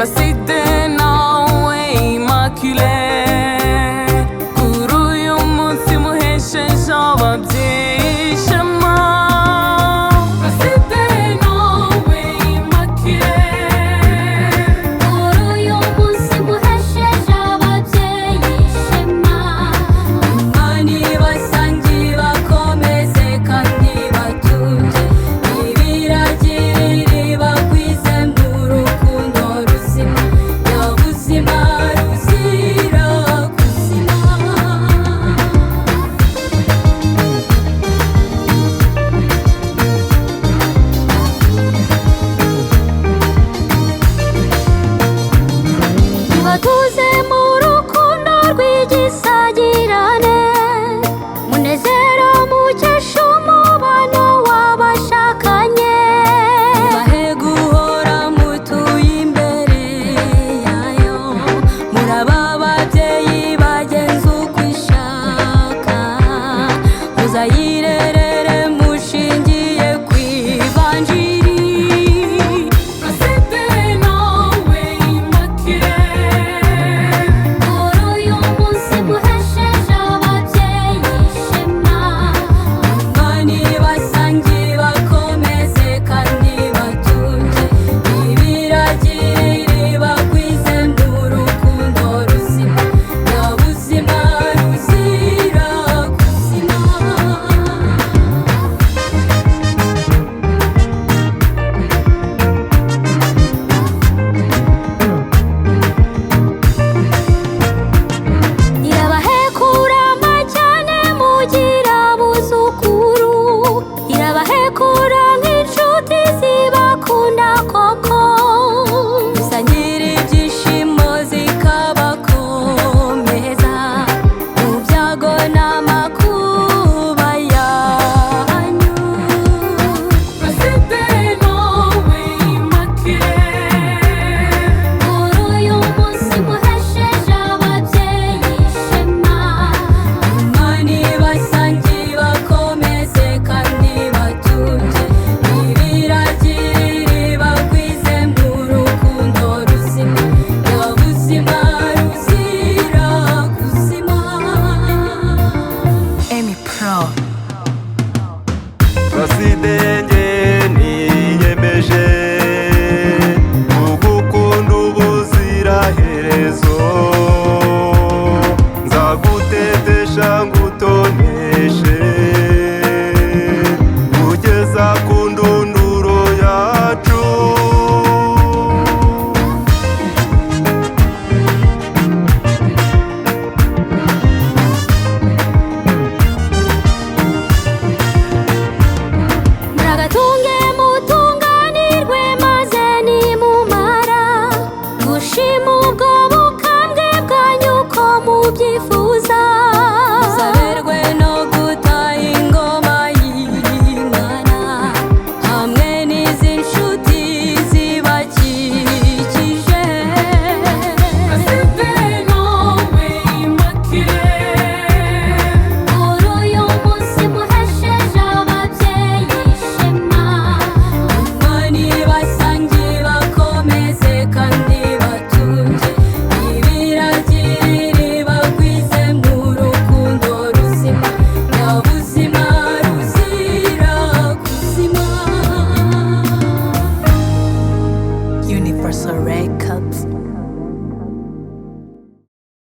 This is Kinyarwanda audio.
Placide nawe Immaculée, kuri uyu munsi muhesheje ababyeyi ishema. Placide nawe Immaculée, kuri uyu munsi muhesheje ababyeyi ishema. Imana ibasangiye bakomeze kandi batunge, ibiragirire bagwize mu rukundo ruzima, nyabuzima ruzira kuzima. Nibatuze mu rukundo rw'igisagirane, munezero mukesha umubano w'abashakanye. Bahe guhora mutuye imbere yayo, muraba ababyeyi bagenza uko ishaka, muzayirerere mushingiye ku ivanjiri. Placide nawe Immaculée, kuri uyu munsi muhesheje ababyeyi ishema. Imana ibasangiye bakomeze kandi batunge, ibiragirire bagwize mu rukundo ruzima, nyabuzima ruzira kuzima. Irabahekura cyane mugira abuzukuru, irabahekura nk'inshuti zibakunda koko. Sangira ibyishimo zikabakomeza mu byago n'amakuba yanyu. Placide nawe Immaculée, kuri uyu munsi muhesheje ababyeyi ishema. Imana ibasangiye bakomeze kandi batunge, ibiragirire bagwize mu rukundo ruzima, nyabuzima ruzira kuzima. Emi Pro. Placide njye niyemeje kugukunda ubuziraherezo, nzagutetesha ngutoneshe kugeza ku ndunduro yacu. Muragatunge mutunganirwe maze nimumara gushima ubwo bukambwe bwanyu uko mubyifuza. Muzaberwe no gutaha ingoma y'Imana hamwe n'izi nshuti zibakikije. Placide nawe Immaculée, kuri uyu munsi muhesheje ababyeyi ishema. Imana ibasangiye bakomeze kandi batunge, ibiragirire bagwize mu rukundo ruzima, nyabuzima ruzira kuzima. Universal Records.